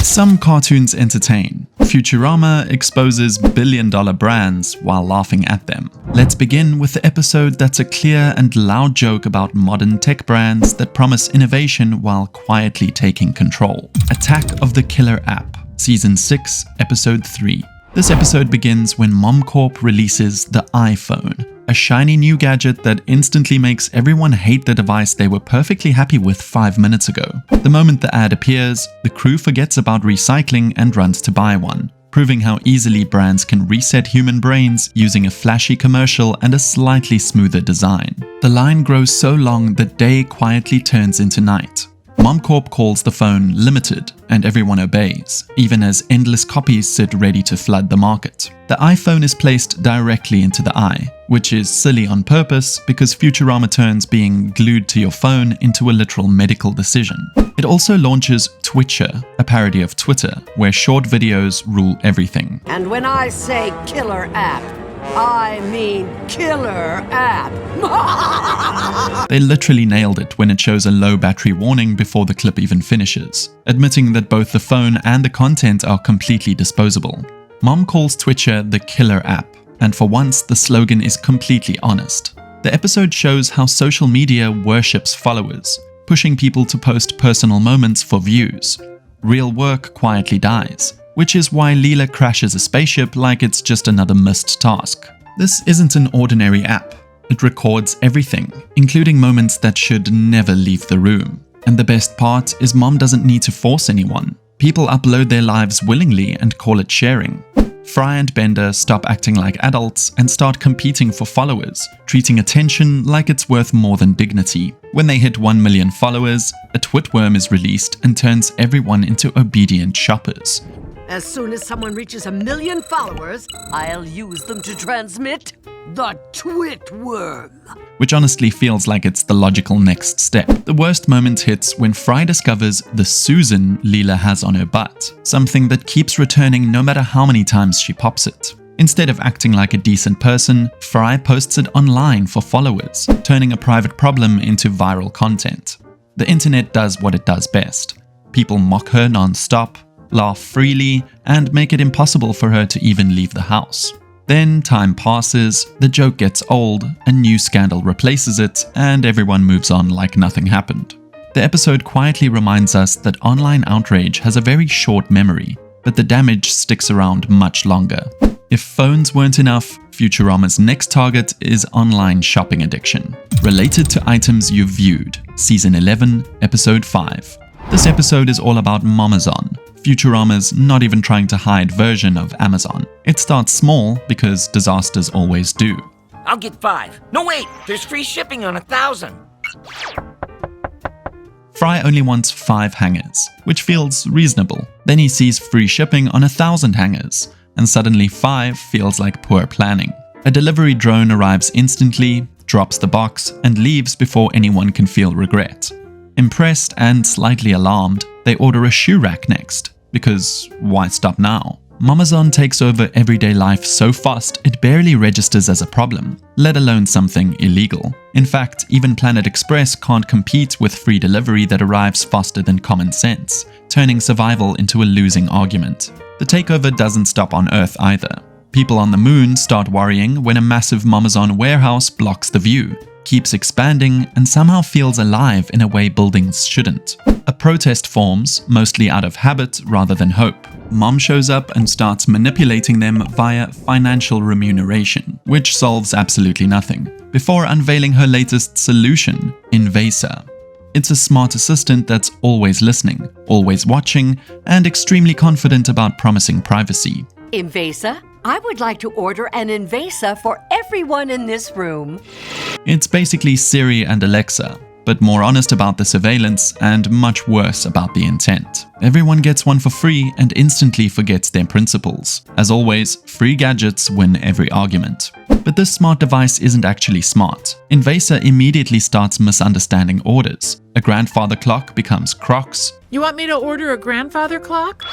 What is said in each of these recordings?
Some cartoons entertain. Futurama exposes billion-dollar brands while laughing at them. Let's begin with the episode that's a clear and loud joke about modern tech brands that promise innovation while quietly taking control. Attack of the Killer App, Season 6, Episode 3. This episode begins when MomCorp releases the iPhone, a shiny new gadget that instantly makes everyone hate the device they were perfectly happy with 5 minutes ago. The moment the ad appears, the crew forgets about recycling and runs to buy one, proving how easily brands can reset human brains using a flashy commercial and a slightly smoother design. The line grows so long that day quietly turns into night. MomCorp calls the phone limited, and everyone obeys, even as endless copies sit ready to flood the market. The iPhone is placed directly into the eye, which is silly on purpose because Futurama turns being glued to your phone into a literal medical decision. It also launches Twitcher, a parody of Twitter, where short videos rule everything. And when I say killer app, I mean killer app. They literally nailed it when it shows a low battery warning before the clip even finishes, admitting that both the phone and the content are completely disposable. Mom calls Twitcher the killer app, and for once the slogan is completely honest. The episode shows how social media worships followers, pushing people to post personal moments for views. Real work quietly dies, which is why Leela crashes a spaceship like it's just another missed task. This isn't an ordinary app. It records everything, including moments that should never leave the room. And the best part is Mom doesn't need to force anyone. People upload their lives willingly and call it sharing. Fry and Bender stop acting like adults and start competing for followers, treating attention like it's worth more than dignity. When they hit 1 million followers, a twitworm is released and turns everyone into obedient shoppers. As soon as someone reaches 1 million followers, I'll use them to transmit the twitworm. Which honestly feels like it's the logical next step. The worst moment hits when Fry discovers the Susan Leela has on her butt, something that keeps returning no matter how many times she pops it. Instead of acting like a decent person, Fry posts it online for followers, turning a private problem into viral content. The internet does what it does best. People mock her non-stop, laugh freely, and make it impossible for her to even leave the house. Then time passes, the joke gets old, a new scandal replaces it, and everyone moves on like nothing happened. The episode quietly reminds us that online outrage has a very short memory, but the damage sticks around much longer. If phones weren't enough, Futurama's next target is online shopping addiction, related to items you've viewed, Season 11, Episode 5. This episode is all about Momazon, Futurama's not even trying to hide version of Amazon. It starts small because disasters always do. I'll get 5. No wait, there's free shipping on 1,000. Fry only wants 5 hangers, which feels reasonable. Then he sees free shipping on 1,000 hangers, and suddenly 5 feels like poor planning. A delivery drone arrives instantly, drops the box, and leaves before anyone can feel regret. Impressed and slightly alarmed, they order a shoe rack next, because why stop now? Momazon takes over everyday life so fast it barely registers as a problem, let alone something illegal. In fact, even Planet Express can't compete with free delivery that arrives faster than common sense, turning survival into a losing argument. The takeover doesn't stop on Earth either. People on the moon start worrying when a massive Momazon warehouse blocks the view, keeps expanding, and somehow feels alive in a way buildings shouldn't. A protest forms, mostly out of habit rather than hope. Mom shows up and starts manipulating them via financial remuneration, which solves absolutely nothing, before unveiling her latest solution, Invasa. It's a smart assistant that's always listening, always watching, and extremely confident about promising privacy. Invasa? I would like to order an Invasa for everyone in this room. It's basically Siri and Alexa, but more honest about the surveillance and much worse about the intent. Everyone gets one for free and instantly forgets their principles. As always, free gadgets win every argument. But this smart device isn't actually smart. Invasa immediately starts misunderstanding orders. A grandfather clock becomes Crocs. You want me to order a grandfather clock?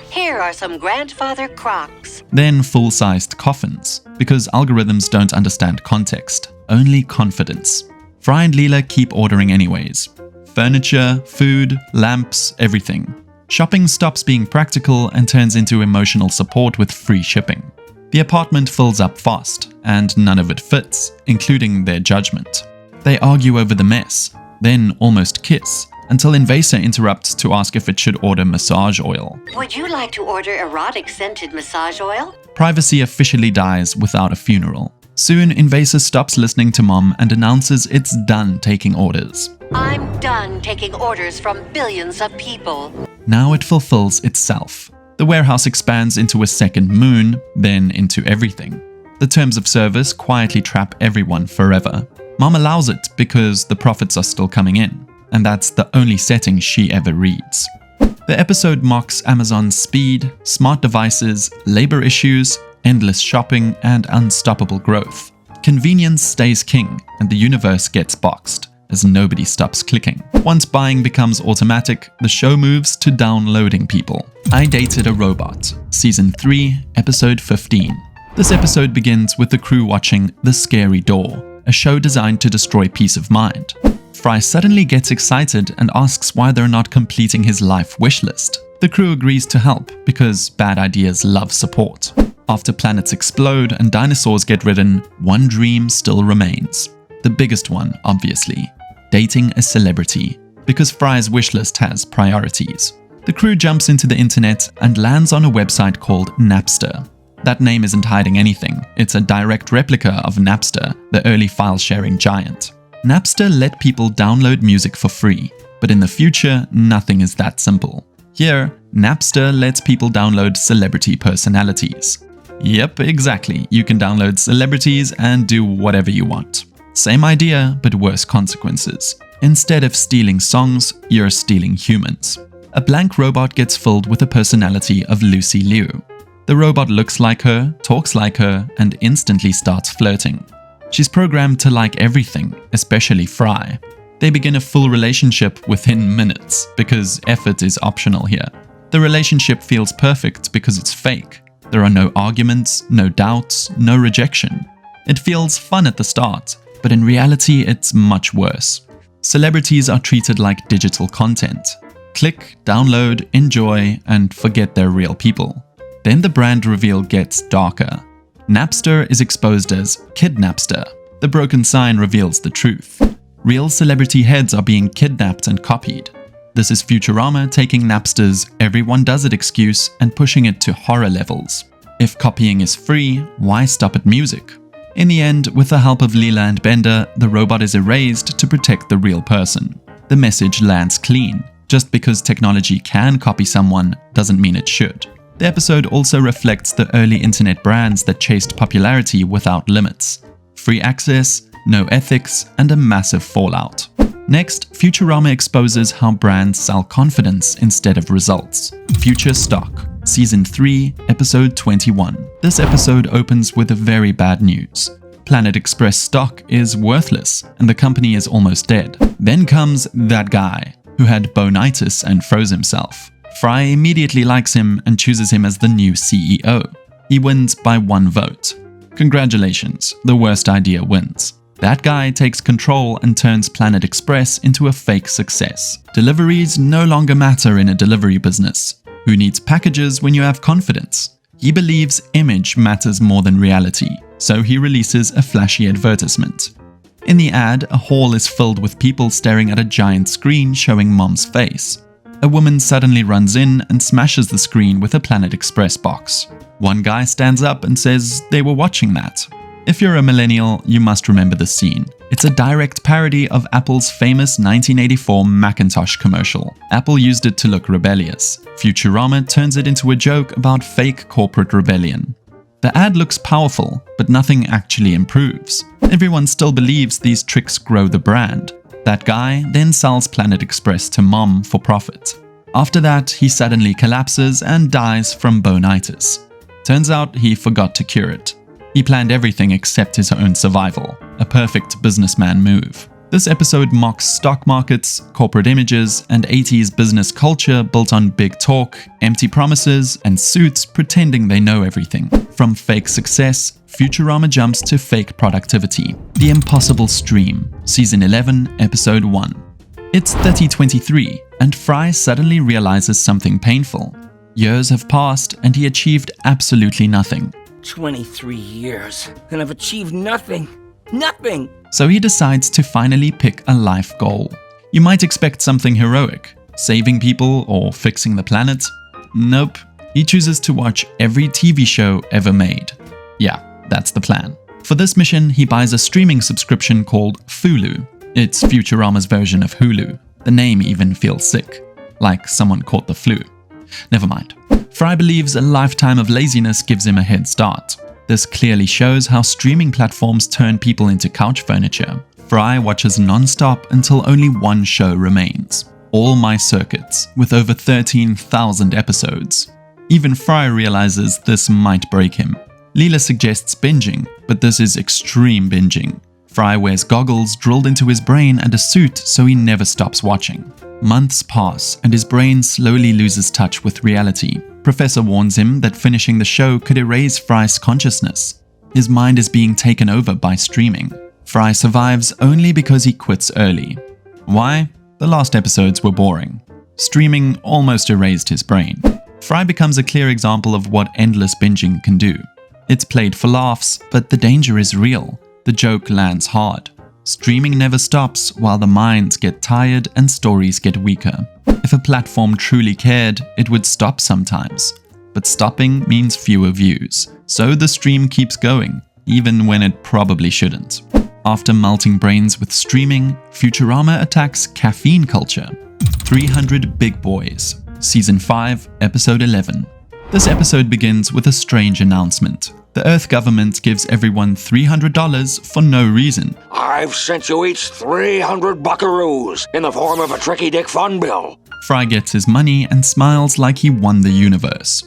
Here are some grandfather Crocs. Then full-sized coffins, because algorithms don't understand context, only confidence. Fry and Leela keep ordering anyways. Furniture, food, lamps, everything. Shopping stops being practical and turns into emotional support with free shipping. The apartment fills up fast, and none of it fits, including their judgment. They argue over the mess, then almost kiss, until Invasor interrupts to ask if it should order massage oil. Would you like to order erotic scented massage oil? Privacy officially dies without a funeral. Soon, Invasor stops listening to Mom and announces it's done taking orders. I'm done taking orders from billions of people. Now it fulfills itself. The warehouse expands into a second moon, then into everything. The terms of service quietly trap everyone forever. Mom allows it because the profits are still coming in, and that's the only setting she ever reads. The episode mocks Amazon's speed, smart devices, labor issues, endless shopping, and unstoppable growth. Convenience stays king, and the universe gets boxed, as nobody stops clicking. Once buying becomes automatic, the show moves to downloading people. I Dated a Robot, Season 3, Episode 15. This episode begins with the crew watching The Scary Door, a show designed to destroy peace of mind. Fry suddenly gets excited and asks why they're not completing his life wish list. The crew agrees to help because bad ideas love support. After planets explode and dinosaurs get ridden, one dream still remains. The biggest one, obviously. Dating a celebrity, because Fry's wish list has priorities. The crew jumps into the internet and lands on a website called Napster. That name isn't hiding anything, it's a direct replica of Napster, the early file-sharing giant. Napster let people download music for free, but in the future, nothing is that simple. Here, Napster lets people download celebrity personalities. Yep, exactly, you can download celebrities and do whatever you want. Same idea, but worse consequences. Instead of stealing songs, you're stealing humans. A blank robot gets filled with the personality of Lucy Liu. The robot looks like her, talks like her, and instantly starts flirting. She's programmed to like everything, especially Fry. They begin a full relationship within minutes, because effort is optional here. The relationship feels perfect because it's fake. There are no arguments, no doubts, no rejection. It feels fun at the start, but in reality it's much worse. Celebrities are treated like digital content. Click, download, enjoy, and forget they're real people. Then the brand reveal gets darker. Napster is exposed as Kidnapster. The broken sign reveals the truth. Real celebrity heads are being kidnapped and copied. This is Futurama taking Napster's everyone does it excuse and pushing it to horror levels. If copying is free, why stop at music? In the end, with the help of Leela and Bender, the robot is erased to protect the real person. The message lands clean. Just because technology can copy someone doesn't mean it should. The episode also reflects the early internet brands that chased popularity without limits. Free access, no ethics, and a massive fallout. Next, Futurama exposes how brands sell confidence instead of results. Future Stock, Season 3, Episode 21. This episode opens with very bad news. Planet Express stock is worthless, and the company is almost dead. Then comes that guy, who had bonitis and froze himself. Fry immediately likes him and chooses him as the new CEO. He wins by 1 vote. Congratulations, the worst idea wins. That guy takes control and turns Planet Express into a fake success. Deliveries no longer matter in a delivery business. Who needs packages when you have confidence? He believes image matters more than reality, so he releases a flashy advertisement. In the ad, a hall is filled with people staring at a giant screen showing Mom's face. A woman suddenly runs in and smashes the screen with a Planet Express box. One guy stands up and says they were watching that. If you're a millennial, you must remember the scene. It's a direct parody of Apple's famous 1984 Macintosh commercial. Apple used it to look rebellious. Futurama turns it into a joke about fake corporate rebellion. The ad looks powerful, but nothing actually improves. Everyone still believes these tricks grow the brand. That guy then sells Planet Express to Mom for profit. After that, he suddenly collapses and dies from bonitis. Turns out he forgot to cure it. He planned everything except his own survival, a perfect businessman move. This episode mocks stock markets, corporate images, and 80s business culture built on big talk, empty promises, and suits pretending they know everything. From fake success, Futurama jumps to fake productivity. The Impossible Stream, Season 11, Episode 1. It's 3023, and Fry suddenly realizes something painful. Years have passed and he achieved absolutely nothing. 23 years, and I've achieved nothing. Nothing! So he decides to finally pick a life goal. You might expect something heroic, saving people or fixing the planet. Nope, he chooses to watch every TV show ever made. Yeah, that's the plan. For this mission, he buys a streaming subscription called Fulu. It's Futurama's version of Hulu. The name even feels sick, like someone caught the flu. Never mind. Fry believes a lifetime of laziness gives him a head start. This clearly shows how streaming platforms turn people into couch furniture. Fry watches non-stop until only one show remains, All My Circuits, with over 13,000 episodes. Even Fry realizes this might break him. Leela suggests binging, but this is extreme binging. Fry wears goggles drilled into his brain and a suit so he never stops watching. Months pass and his brain slowly loses touch with reality. Professor warns him that finishing the show could erase Fry's consciousness. His mind is being taken over by streaming. Fry survives only because he quits early. Why? The last episodes were boring. Streaming almost erased his brain. Fry becomes a clear example of what endless binging can do. It's played for laughs, but the danger is real. The joke lands hard. Streaming never stops while the minds get tired and stories get weaker. If a platform truly cared, it would stop sometimes. But stopping means fewer views, so the stream keeps going, even when it probably shouldn't. After melting brains with streaming, Futurama attacks caffeine culture. 300 Big Boys, Season 5, Episode 11. This episode begins with a strange announcement. The Earth government gives everyone $300 for no reason. I've sent you each 300 buckaroos in the form of a tricky dick fun bill. Fry gets his money and smiles like he won the universe.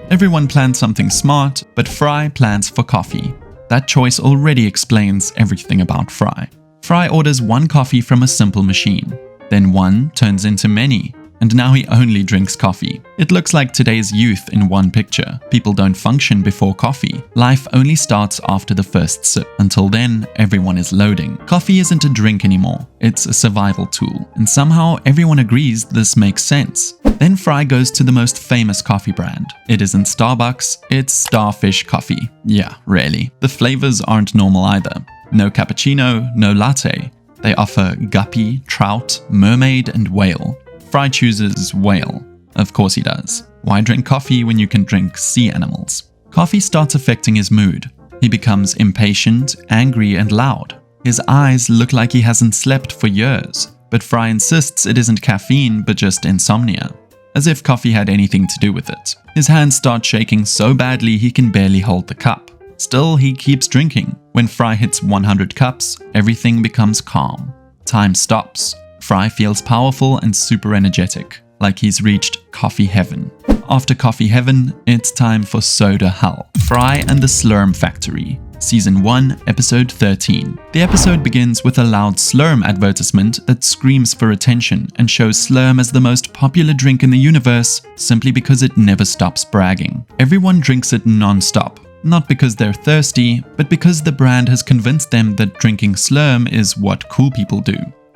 Everyone planned something smart, but Fry plans for coffee. That choice already explains everything about Fry. Fry orders one coffee from a simple machine. Then one turns into many. And now he only drinks coffee. It looks like today's youth in one picture. People don't function before coffee. Life only starts after the first sip. Until then, everyone is loading. Coffee isn't a drink anymore. It's a survival tool. And somehow everyone agrees this makes sense. Then Fry goes to the most famous coffee brand. It isn't Starbucks, it's Starfish Coffee. Yeah, really. The flavors aren't normal either. No cappuccino, no latte. They offer guppy, trout, mermaid, and whale. Fry chooses whale. Of course he does. Why drink coffee when you can drink sea animals? Coffee starts affecting his mood. He becomes impatient, angry, and loud. His eyes look like he hasn't slept for years, but Fry insists it isn't caffeine but just insomnia, as if coffee had anything to do with it. His hands start shaking so badly he can barely hold the cup. Still, he keeps drinking. When Fry hits 100 cups, everything becomes calm. Time stops. Fry feels powerful and super energetic, like he's reached coffee heaven. After coffee heaven, it's time for soda hell. Fry and the Slurm Factory, Season 1, Episode 13. The episode begins with a loud Slurm advertisement that screams for attention and shows Slurm as the most popular drink in the universe simply because it never stops bragging. Everyone drinks it non-stop. Not because they're thirsty, but because the brand has convinced them that drinking Slurm is what cool people do.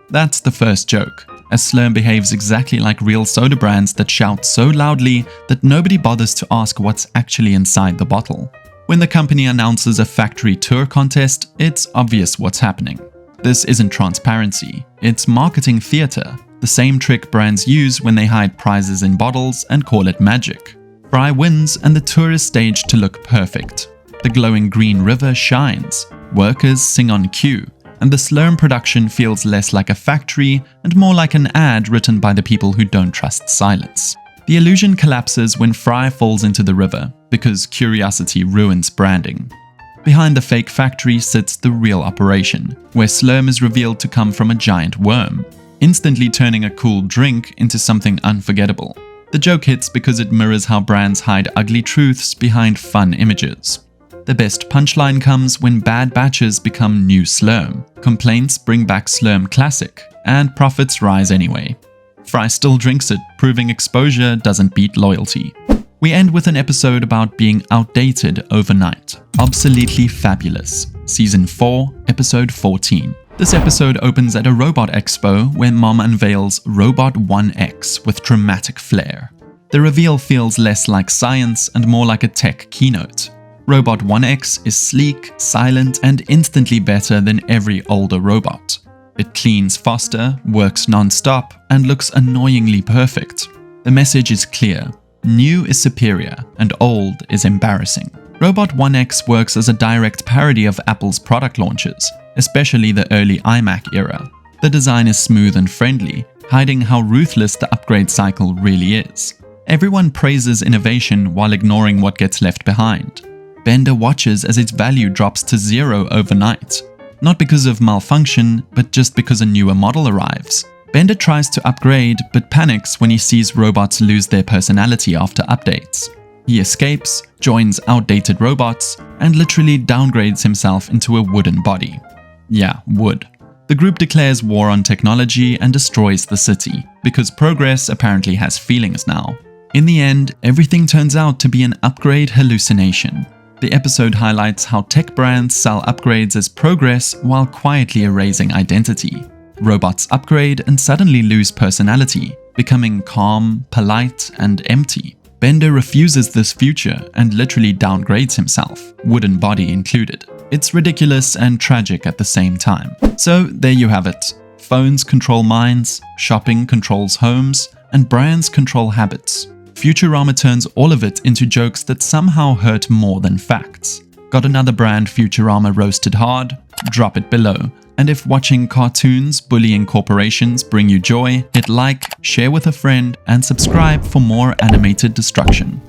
That's the first joke, as Slurm behaves exactly like real soda brands that shout so loudly that nobody bothers to ask what's actually inside the bottle. When the company announces a factory tour contest, it's obvious what's happening. This isn't transparency, it's marketing theater, the same trick brands use when they hide prizes in bottles and call it magic. Fry wins and the tour is staged to look perfect. The glowing green river shines, workers sing on cue, and the Slurm production feels less like a factory and more like an ad written by the people who don't trust silence. The illusion collapses when Fry falls into the river, because curiosity ruins branding. Behind the fake factory sits the real operation, where Slurm is revealed to come from a giant worm, instantly turning a cool drink into something unforgettable. The joke hits because it mirrors how brands hide ugly truths behind fun images. The best punchline comes when bad batches become new Slurm. Complaints bring back Slurm Classic, and profits rise anyway. Fry still drinks it, proving exposure doesn't beat loyalty. We end with an episode about being outdated overnight. Obsoletely Fabulous, Season 4, Episode 14. This episode opens at a robot expo where Mom unveils Robot 1X with dramatic flair. The reveal feels less like science and more like a tech keynote. Robot 1X is sleek, silent, and instantly better than every older robot. It cleans faster, works non-stop, and looks annoyingly perfect. The message is clear. New is superior, and old is embarrassing. Robot 1X works as a direct parody of Apple's product launches, especially the early iMac era. The design is smooth and friendly, hiding how ruthless the upgrade cycle really is. Everyone praises innovation while ignoring what gets left behind. Bender watches as its value drops to 0 overnight. Not because of malfunction, but just because a newer model arrives. Bender tries to upgrade, but panics when he sees robots lose their personality after updates. He escapes, joins outdated robots, and literally downgrades himself into a wooden body. Yeah, wood. The group declares war on technology and destroys the city, because progress apparently has feelings now. In the end, everything turns out to be an upgrade hallucination. The episode highlights how tech brands sell upgrades as progress while quietly erasing identity. Robots upgrade and suddenly lose personality, becoming calm, polite, and empty. Bender refuses this future and literally downgrades himself, wooden body included. It's ridiculous and tragic at the same time. So there you have it. Phones control minds, shopping controls homes, and brands control habits. Futurama turns all of it into jokes that somehow hurt more than facts. Got another brand Futurama roasted hard? Drop it below. And if watching cartoons bullying corporations bring you joy, hit like, share with a friend, and subscribe for more animated destruction.